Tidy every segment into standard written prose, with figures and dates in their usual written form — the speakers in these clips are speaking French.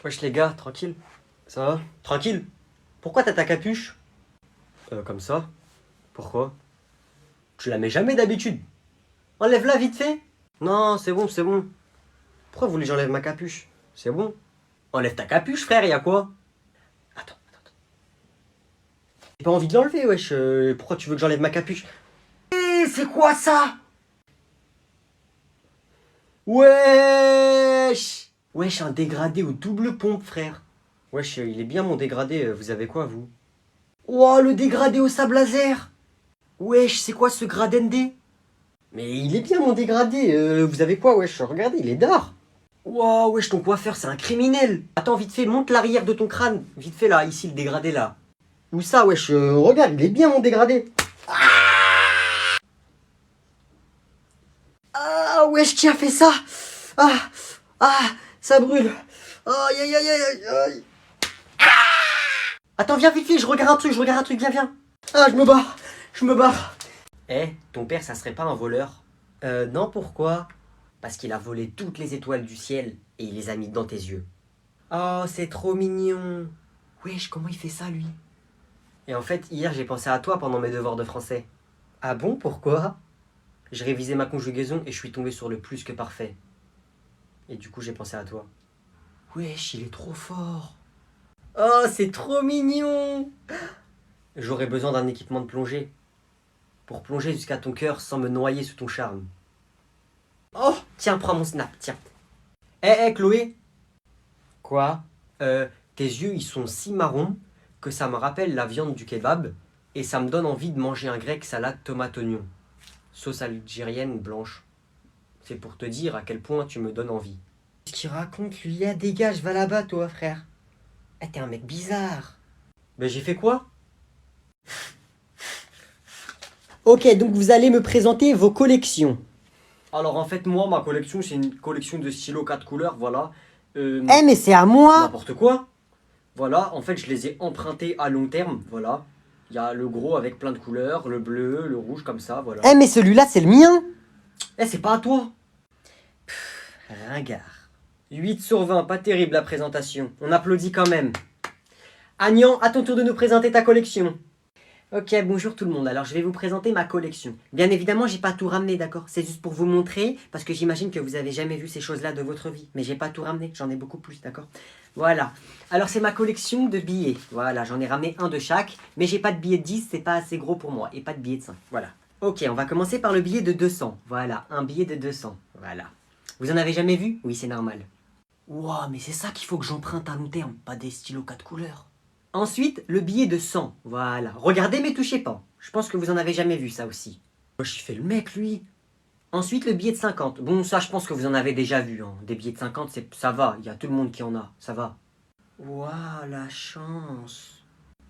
Wesh les gars, tranquille. Ça va? Tranquille. Pourquoi t'as ta capuche? Comme ça. Pourquoi? Tu la mets jamais d'habitude. Enlève-la vite fait. Non, c'est bon, c'est bon. Pourquoi vous voulez que j'enlève ma capuche? C'est bon. Enlève ta capuche, frère, y'a quoi? Attends. J'ai pas envie de l'enlever, wesh. Pourquoi tu veux que j'enlève ma capuche? C'est quoi ça? Wesh! Wesh, un dégradé au double pompe, frère. Wesh, il est bien mon dégradé. Vous avez quoi, vous? Oh, le dégradé au sable laser! Wesh, c'est quoi ce gradendé? Mais il est bien mon dégradé. Vous avez quoi, wesh? Regardez, il est d'art. Wow, wesh, ton coiffeur, c'est un criminel. Attends, vite fait, monte l'arrière de ton crâne. Vite fait, là, ici, le dégradé, là. Où ça, wesh? Regarde, il est bien mon dégradé. Ah, wesh, qui a fait ça? Ça brûle. Aïe, aïe, aïe, aïe, aïe. Attends, viens vite, vite, je regarde un truc, viens. Ah, je me barre. Ton père, ça serait pas un voleur? Non, pourquoi? Parce qu'il a volé toutes les étoiles du ciel et il les a mis dans tes yeux. Oh, c'est trop mignon. Wesh, comment il fait ça, lui? Et en fait, hier, j'ai pensé à toi pendant mes devoirs de français. Ah bon, pourquoi? Je révisais ma conjugaison et je suis tombé sur le plus que parfait. Et du coup, j'ai pensé à toi. Wesh, il est trop fort. Oh, c'est trop mignon. J'aurais besoin d'un équipement de plongée. Pour plonger jusqu'à ton cœur sans me noyer sous ton charme. Oh, tiens, prends mon snap, tiens. Chloé. Quoi? Tes yeux, ils sont si marrons que ça me rappelle la viande du kebab et ça me donne envie de manger un grec salade tomate oignon. Sauce algérienne blanche. C'est pour te dire à quel point tu me donnes envie. Qu'est-ce qu'il raconte, lui? Dégage, va là-bas, toi, frère. T'es un mec bizarre. Ben, j'ai fait quoi? Ok, donc vous allez me présenter vos collections. Alors en fait, moi, ma collection, c'est une collection de stylos 4 couleurs, voilà. Mais c'est à moi. N'importe quoi. Voilà, en fait, je les ai empruntés à long terme, voilà. Il y a le gros avec plein de couleurs, le bleu, le rouge, comme ça, voilà. Mais celui-là, c'est le mien. C'est pas à toi. Ringard. 8 sur 20, pas terrible la présentation. On applaudit quand même. Agnan, à ton tour de nous présenter ta collection. Ok, bonjour tout le monde. Alors, je vais vous présenter ma collection. Bien évidemment, j'ai pas tout ramené, d'accord? C'est juste pour vous montrer, parce que j'imagine que vous avez jamais vu ces choses-là de votre vie. Mais j'ai pas tout ramené, j'en ai beaucoup plus, d'accord? Voilà. Alors, c'est ma collection de billets. Voilà, j'en ai ramené un de chaque, mais j'ai pas de billet de 10, c'est pas assez gros pour moi. Et pas de billet de 5. Voilà. Ok, on va commencer par le billet de 200. Voilà, un billet de 200. Voilà. Vous en avez jamais vu? Oui, c'est normal. Wow, mais c'est ça qu'il faut que j'emprunte à long terme, pas des stylos 4 couleurs. Ensuite, le billet de 100. Voilà. Regardez mais touchez pas. Je pense que vous en avez jamais vu ça aussi. Wesh, il fait le mec, lui. Ensuite, le billet de 50. Bon, ça, je pense que vous en avez déjà vu. Hein. Des billets de 50, ça va. Il y a tout le monde qui en a. Ça va. Waouh, la chance.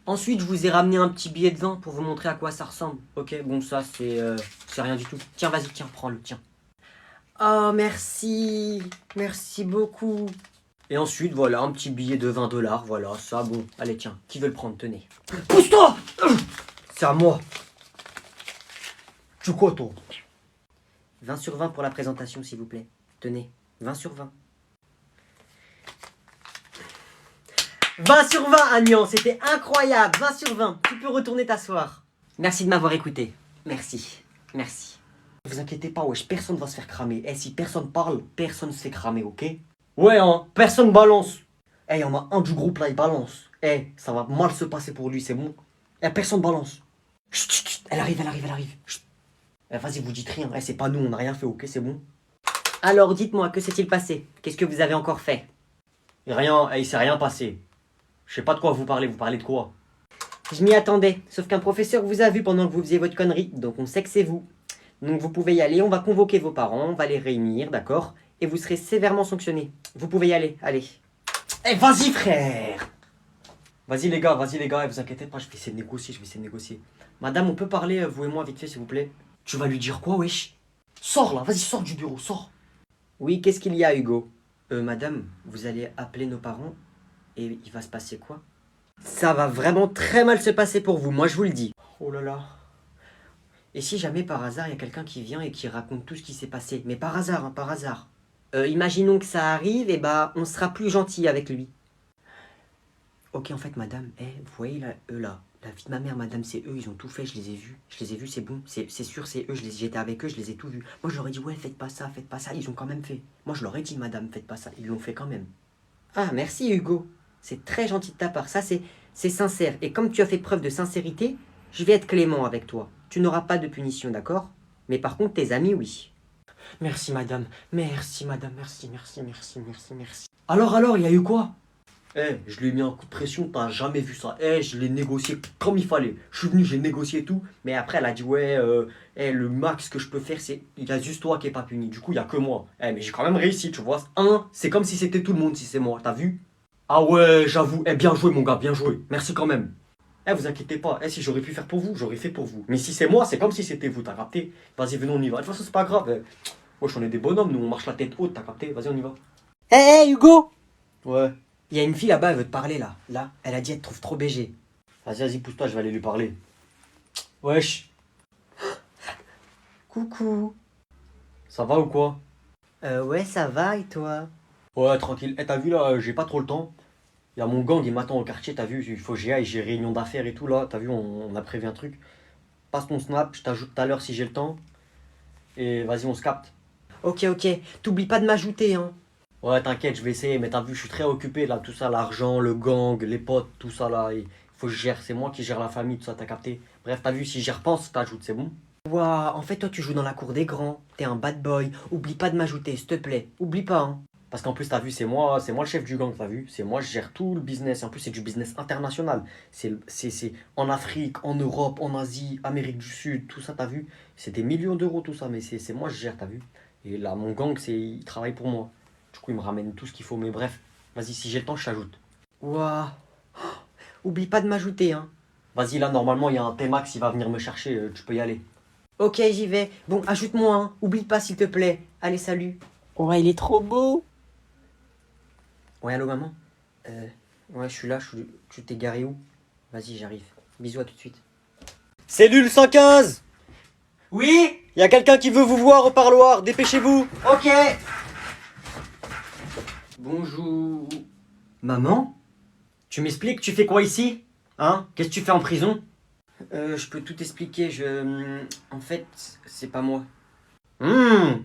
Ensuite, je vous ai ramené un petit billet de 20 pour vous montrer à quoi ça ressemble. Ok, bon, ça, c'est rien du tout. Tiens, vas-y, tiens, prends-le, tiens. Oh, merci. Merci beaucoup. Et ensuite, voilà, un petit billet de 20 $, voilà, ça, bon. Allez, tiens, qui veut le prendre? Tenez. Pousse-toi! C'est à moi. Tu quoi, toi? 20 sur 20 pour la présentation, s'il vous plaît. Tenez, 20 sur 20. 20 sur 20, Agnan, c'était incroyable. 20 sur 20, tu peux retourner t'asseoir. Merci de m'avoir écouté. Merci. Ne vous inquiétez pas, wesh, personne va se faire cramer. Si personne parle, personne se fait cramer, ok? Ouais, hein, personne balance. Il y en a un du groupe là, il balance. Ça va mal se passer pour lui, c'est bon. Personne balance. Chut, elle arrive. Chut. Vas-y, vous dites rien. C'est pas nous, on n'a rien fait, ok, c'est bon. Alors, dites-moi, que s'est-il passé? Qu'est-ce que vous avez encore fait? Rien, il s'est rien passé. Je sais pas de quoi vous parlez de quoi? Je m'y attendais, sauf qu'un professeur vous a vu pendant que vous faisiez votre connerie, donc on sait que c'est vous. Donc vous pouvez y aller, on va convoquer vos parents, on va les réunir, d'accord? Et vous serez sévèrement sanctionné. Vous pouvez y aller, allez. Vas-y frère! Vas-y les gars, vous inquiétez pas, je vais essayer de négocier. Madame, on peut parler, vous et moi, vite fait, s'il vous plaît? Tu vas lui dire quoi, wesh? Sors là, vas-y, sors du bureau, sors. Oui, qu'est-ce qu'il y a, Hugo? Madame, vous allez appeler nos parents et il va se passer quoi? Ça va vraiment très mal se passer pour vous, moi je vous le dis. Oh là là. Et si jamais par hasard il y a quelqu'un qui vient et qui raconte tout ce qui s'est passé? Mais par hasard, hein, par hasard. Imaginons que ça arrive, et on sera plus gentil avec lui. Ok, en fait, madame, vous voyez là, eux là, la vie de ma mère, madame, c'est eux, ils ont tout fait, je les ai vus. Je les ai vus, c'est bon, c'est sûr, c'est eux, j'étais avec eux, je les ai tout vus. Moi, je leur ai dit, ouais, faites pas ça, ils ont quand même fait. Moi, je leur ai dit, madame, faites pas ça, ils l'ont fait quand même. Ah, merci Hugo, c'est très gentil de ta part, ça c'est sincère. Et comme tu as fait preuve de sincérité, je vais être clément avec toi. Tu n'auras pas de punition, d'accord? Mais par contre, tes amis, oui. Merci madame, merci madame, merci. Alors, il y a eu quoi? Je lui ai mis un coup de pression, t'as jamais vu ça. Je l'ai négocié comme il fallait. Je suis venu, j'ai négocié et tout. Mais après, elle a dit, ouais, le max que je peux faire, c'est. Il y a juste toi qui est pas puni. Du coup, il y a que moi. Mais j'ai quand même réussi, tu vois. C'est comme si c'était tout le monde, si c'est moi. T'as vu? Ah ouais, j'avoue. Bien joué, mon gars, bien joué. Merci quand même. Vous inquiétez pas. Si j'aurais pu faire pour vous, j'aurais fait pour vous. Mais si c'est moi, c'est comme si c'était vous, t'as capté? Vas-y, venons, on y va. De toute façon, c'est pas grave. Wesh, on est des bonhommes, nous, on marche la tête haute, t'as capté? Vas-y, on y va. Hugo! Ouais. Il y a une fille là-bas, elle veut te parler là. Là, elle a dit elle te trouve trop BG. Vas-y, pousse-toi, je vais aller lui parler. Wesh. Coucou. Ça va ou quoi? Ouais, ça va et toi? Ouais, tranquille. T'as vu là, j'ai pas trop le temps. Il y a mon gang, il m'attend au quartier, t'as vu? Il faut que j'y aille, j'ai réunion d'affaires et tout là. T'as vu, on a prévu un truc. Passe ton snap, je t'ajoute tout à l'heure si j'ai le temps. Et vas-y, on se capte. Ok, t'oublies pas de m'ajouter, hein. Ouais, t'inquiète, je vais essayer, mais t'as vu, je suis très occupé là, tout ça, l'argent, le gang, les potes, tout ça là, il faut que je gère, c'est moi qui gère la famille, tout ça, t'as capté? Bref, t'as vu, si j'y repense, t'ajoutes, c'est bon? Waouh, en fait, toi, tu joues dans la cour des grands, t'es un bad boy, oublie pas de m'ajouter, s'il te plaît, oublie pas, hein. Parce qu'en plus, t'as vu, c'est moi le chef du gang, t'as vu? C'est moi, je gère tout le business, et en plus, c'est du business international. C'est en Afrique, en Europe, en Asie, Amérique du Sud, tout ça, t'as vu? C'est des millions d'euros, tout ça, mais c'est moi, je gère, t'as vu? Et là, mon gang, il travaille pour moi. Du coup, il me ramène tout ce qu'il faut. Mais bref, vas-y, si j'ai le temps, je t'ajoute. Waouh. Oublie pas de m'ajouter, hein. Vas-y, là, normalement, il y a un T-Max, il va venir me chercher. Tu peux y aller. Ok, j'y vais. Bon, ajoute-moi, hein. Oublie pas, s'il te plaît. Allez, salut. Ouais, il est trop beau. Ouais, allô, maman? Ouais, je suis là. Tu t'es garé où? Vas-y, j'arrive. Bisous, à tout de suite. Cellule 115! Oui? Il y a quelqu'un qui veut vous voir au parloir. Dépêchez-vous. Ok. Bonjour. Maman? Tu m'expliques, tu fais quoi ici? Hein? Qu'est-ce que tu fais en prison? Je peux tout expliquer, En fait, c'est pas moi.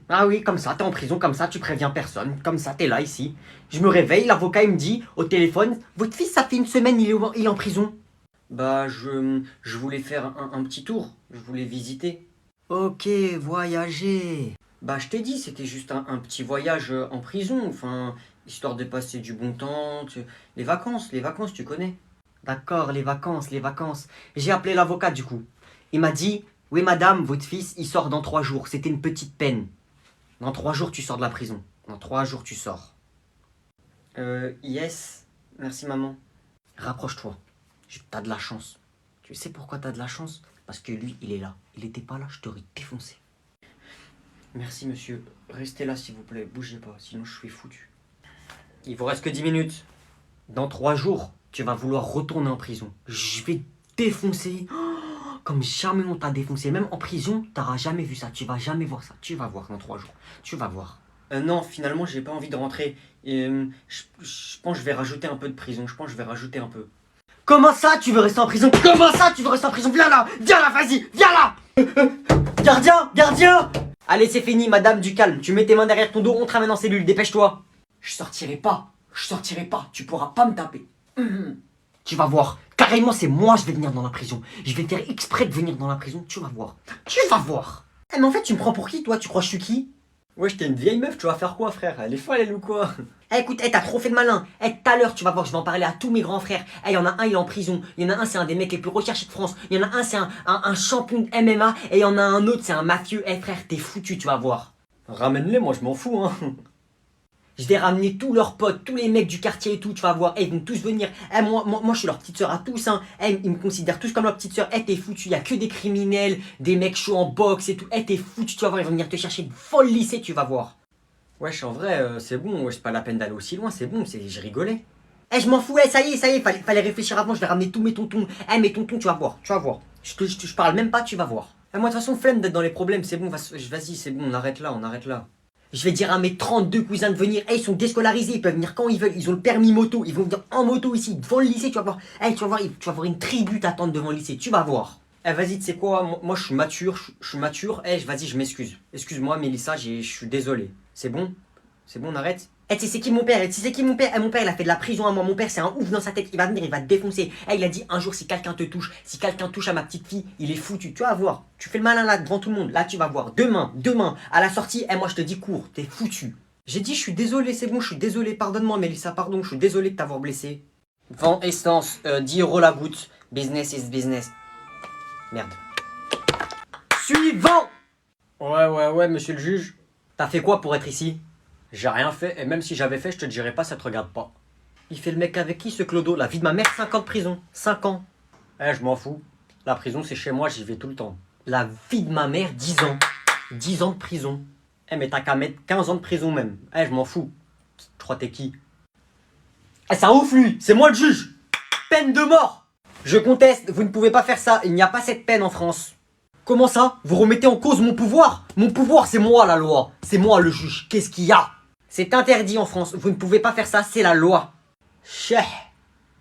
Ah oui, comme ça, t'es en prison, comme ça, tu préviens personne. Comme ça, t'es là, ici. Je me réveille, l'avocat, il me dit, au téléphone, votre fils, ça fait une semaine, il est en prison. Bah, je voulais faire un petit tour. Je voulais visiter. Ok, voyager. Bah, je t'ai dit, c'était juste un petit voyage en prison, enfin, histoire de passer du bon temps. Les vacances, tu connais. D'accord, les vacances. J'ai appelé l'avocat du coup. Il m'a dit, oui madame, votre fils, il sort dans 3 jours. C'était une petite peine. Dans 3 jours, tu sors de la prison. Dans 3 jours, tu sors. Yes. Merci maman. Rapproche-toi. T'as de la chance. Tu sais pourquoi t'as de la chance? Parce que lui, il est là. Il était pas là, je t'aurais défoncé. Merci monsieur. Restez là s'il vous plaît. Bougez pas, sinon je suis foutu. Il vous reste que 10 minutes. Dans 3 jours, tu vas vouloir retourner en prison. Je vais défoncer. Comme jamais on t'a défoncé. Même en prison, t'auras jamais vu ça. Tu vas jamais voir ça. Tu vas voir dans 3 jours. Tu vas voir. Non, finalement, j'ai pas envie de rentrer. Je pense que je vais rajouter un peu de prison. Je pense que je vais rajouter un peu. Comment ça, tu veux rester en prison? Comment ça, tu veux rester en prison? Viens là, vas-y, viens là. Gardien. Allez, c'est fini, madame, du calme. Tu mets tes mains derrière ton dos, on te ramène en cellule, dépêche-toi. Je sortirai pas, tu pourras pas me taper. Tu vas voir, carrément, c'est moi, je vais venir dans la prison. Je vais faire exprès de venir dans la prison, tu vas voir. Mais en fait, tu me prends pour qui, toi? Tu crois que je suis qui? Ouais, t'es une vieille meuf, tu vas faire quoi, frère? Elle est folle, elle ou quoi? Écoute, t'as trop fait de malin. Tout à l'heure, tu vas voir, je vais en parler à tous mes grands frères. Il y en a un, il est en prison. Il y en a un, c'est un des mecs les plus recherchés de France. Il y en a un, c'est un champion de MMA. Et il y en a un autre, c'est un mafieux. Frère, t'es foutu, tu vas voir. Ramène-les, moi, je m'en fous, hein. Je vais ramener tous leurs potes, tous les mecs du quartier et tout, tu vas voir. Ils vont tous venir. Moi, je suis leur petite soeur à tous, hein. Ils me considèrent tous comme leur petite soeur. T'es foutu, il y a que des criminels, des mecs chauds en boxe et tout. T'es foutu, tu vas voir, ils vont venir te chercher de folle lycée, tu vas voir. Wesh, en vrai, c'est bon, wesh, pas la peine d'aller aussi loin, c'est bon, je rigolais. Je m'en fous, ça y est, fallait réfléchir avant, je vais ramener tous mes tontons. Mes tontons, tu vas voir. Je parle même pas, tu vas voir. Moi, de toute façon, flemme d'être dans les problèmes, c'est bon, vas-y, c'est bon, on arrête là. Je vais dire à mes 32 cousins de venir. Ils sont déscolarisés, ils peuvent venir quand ils veulent. Ils ont le permis moto. Ils vont venir en moto ici, devant le lycée. Tu vas voir. Tu vas voir une tribu t'attendre devant le lycée. Tu vas voir. Vas-y, tu sais quoi, moi je suis mature. Je suis mature. Vas-y, je m'excuse. Excuse-moi, Mélissa, je suis désolé. C'est bon? C'est bon, on arrête? Tu sais c'est qui mon père? Tu sais c'est qui mon père? Mon père, il a fait de la prison à moi. Mon père, c'est un ouf dans sa tête. Il va venir, il va te défoncer. Il a dit un jour, si quelqu'un te touche, si quelqu'un touche à ma petite fille, il est foutu. Tu vas voir. Tu fais le malin là devant tout le monde. Là, tu vas voir. Demain, à la sortie, moi je te dis cours. T'es foutu. J'ai dit, je suis désolé, c'est bon, je suis désolé. Pardonne-moi, Mélissa, pardon. Je suis désolé de t'avoir blessé. Vent essence, 10 € la goutte. Business is business. Merde. Suivant! Ouais, monsieur le juge. T'as fait quoi pour être ici? J'ai rien fait, et même si j'avais fait, je te dirais pas, ça te regarde pas. Il fait le mec avec qui ce clodo? La vie de ma mère, 5 ans de prison. 5 ans. Je m'en fous. La prison, c'est chez moi, j'y vais tout le temps. La vie de ma mère, 10 ans. 10 ans de prison. Mais t'as qu'à mettre 15 ans de prison même. Je m'en fous. Tu crois t'es qui? C'est un ouf lui, c'est moi le juge. Peine de mort. Je conteste, vous ne pouvez pas faire ça, il n'y a pas cette peine en France. Comment ça? Vous remettez en cause mon pouvoir? Mon pouvoir, c'est moi la loi. C'est moi le juge. Qu'est-ce qu'il y a? C'est interdit en France. Vous ne pouvez pas faire ça, c'est la loi. Cheh.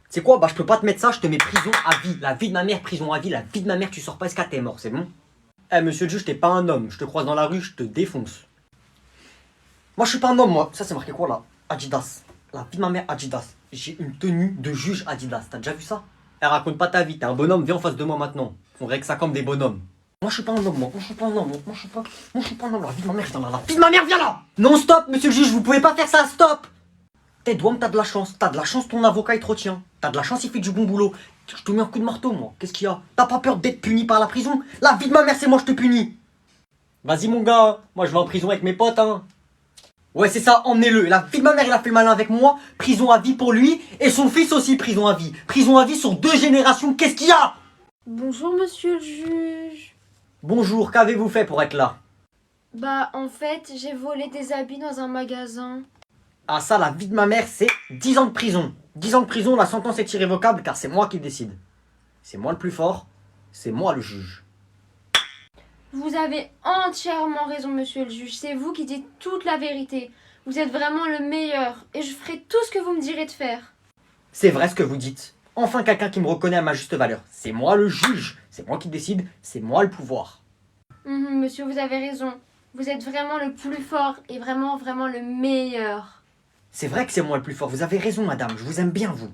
C'est quoi? Je peux pas te mettre ça, je te mets prison à vie. La vie de ma mère, prison à vie. La vie de ma mère, tu sors pas jusqu'à t'es mort, c'est bon? Monsieur le juge, t'es pas un homme. Je te croise dans la rue, je te défonce. Moi, je suis pas un homme, moi. Ça, c'est marqué quoi là? Adidas. La vie de ma mère, Adidas. J'ai une tenue de juge Adidas. T'as déjà vu ça? Raconte pas ta vie. T'es un bonhomme, viens en face de moi maintenant. On règle ça comme des bonhommes. Moi je suis pas un homme, moi je suis pas un homme, moi je suis pas un homme, la vie de ma mère, viens là, la vie de ma mère, viens là! Non stop, monsieur le juge, vous pouvez pas faire ça, stop! Douane, t'as de la chance, ton avocat il te retient. T'as de la chance, il fait du bon boulot. Je te mets un coup de marteau, moi, qu'est-ce qu'il y a? T'as pas peur d'être puni par la prison? La vie de ma mère, c'est moi, je te punis! Vas-y mon gars, moi je vais en prison avec mes potes, hein. Ouais c'est ça, emmenez-le, la vie de ma mère, il a fait le malin avec moi, prison à vie pour lui, et son fils aussi, prison à vie. Prison à vie sur 2 générations, qu'est-ce qu'il y a? Bonjour monsieur le juge. Bonjour, qu'avez-vous fait pour être là? En fait, j'ai volé des habits dans un magasin. Ah ça, la vie de ma mère, c'est 10 ans de prison. 10 ans de prison, la sentence est irrévocable car c'est moi qui décide. C'est moi le plus fort, c'est moi le juge. Vous avez entièrement raison monsieur le juge, c'est vous qui dites toute la vérité. Vous êtes vraiment le meilleur et je ferai tout ce que vous me direz de faire. C'est vrai ce que vous dites. Enfin quelqu'un qui me reconnaît à ma juste valeur. C'est moi le juge, c'est moi qui décide, c'est moi le pouvoir. Monsieur, vous avez raison. Vous êtes vraiment le plus fort et vraiment le meilleur. C'est vrai que c'est moi le plus fort, vous avez raison madame, je vous aime bien vous.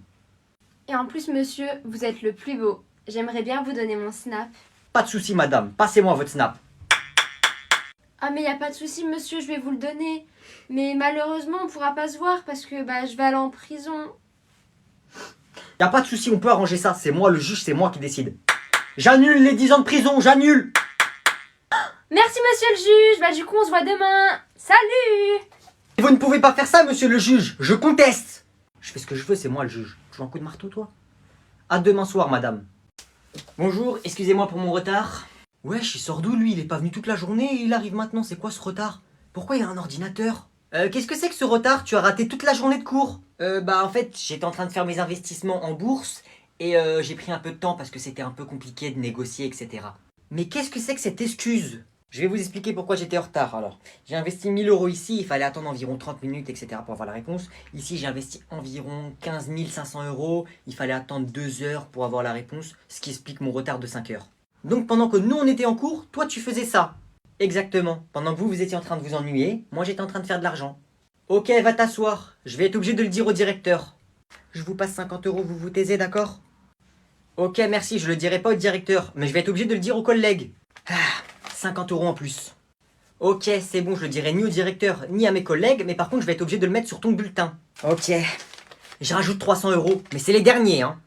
Et en plus monsieur, vous êtes le plus beau. J'aimerais bien vous donner mon snap. Pas de souci madame, passez-moi votre snap. Ah mais y a pas de souci monsieur, je vais vous le donner. Mais malheureusement on pourra pas se voir parce que je vais aller en prison. Y a pas de souci, on peut arranger ça, c'est moi le juge, c'est moi qui décide. J'annule les 10 ans de prison, j'annule. Merci monsieur le juge, du coup on se voit demain. Salut! Vous ne pouvez pas faire ça monsieur le juge, je conteste. Je fais ce que je veux, c'est moi le juge. Tu veux un coup de marteau toi? À demain soir madame. Bonjour, excusez-moi pour mon retard. Wesh, il sort d'où lui? Il est pas venu toute la journée et il arrive maintenant, c'est quoi ce retard? Pourquoi il a un ordinateur? Qu'est-ce que c'est que ce retard? Tu as raté toute la journée de cours? En fait, j'étais en train de faire mes investissements en bourse et j'ai pris un peu de temps parce que c'était un peu compliqué de négocier, etc. Mais qu'est-ce que c'est que cette excuse? Je vais vous expliquer pourquoi j'étais en retard alors. J'ai investi 1000 € ici, il fallait attendre environ 30 minutes, etc. pour avoir la réponse. Ici, j'ai investi environ 15 500 €, il fallait attendre 2 heures pour avoir la réponse, ce qui explique mon retard de 5 heures. Donc pendant que nous on était en cours, toi tu faisais ça. Exactement. Pendant que vous étiez en train de vous ennuyer, moi j'étais en train de faire de l'argent. Ok, va t'asseoir. Je vais être obligé de le dire au directeur. Je vous passe 50 €, vous vous taisez, d'accord? Ok, merci, je le dirai pas au directeur, mais je vais être obligé de le dire aux collègues. 50 € en plus. Ok, c'est bon, je le dirai ni au directeur, ni à mes collègues, mais par contre je vais être obligé de le mettre sur ton bulletin. Ok. Je rajoute 300 €, mais c'est les derniers, hein.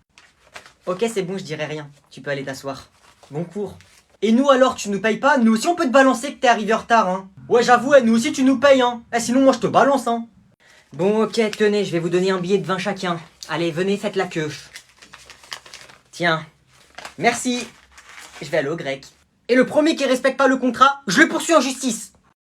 Ok, c'est bon, je dirai rien. Tu peux aller t'asseoir. Bon cours. Et nous alors, tu nous payes pas? Nous aussi on peut te balancer que t'es arrivé en retard, hein. Ouais, j'avoue, nous aussi tu nous payes, hein. Sinon moi je te balance, hein. Bon, ok, tenez, je vais vous donner un billet de 20 chacun. Allez, venez, faites la queue. Tiens. Merci. Je vais aller au grec. Et le premier qui respecte pas le contrat, je le poursuis en justice.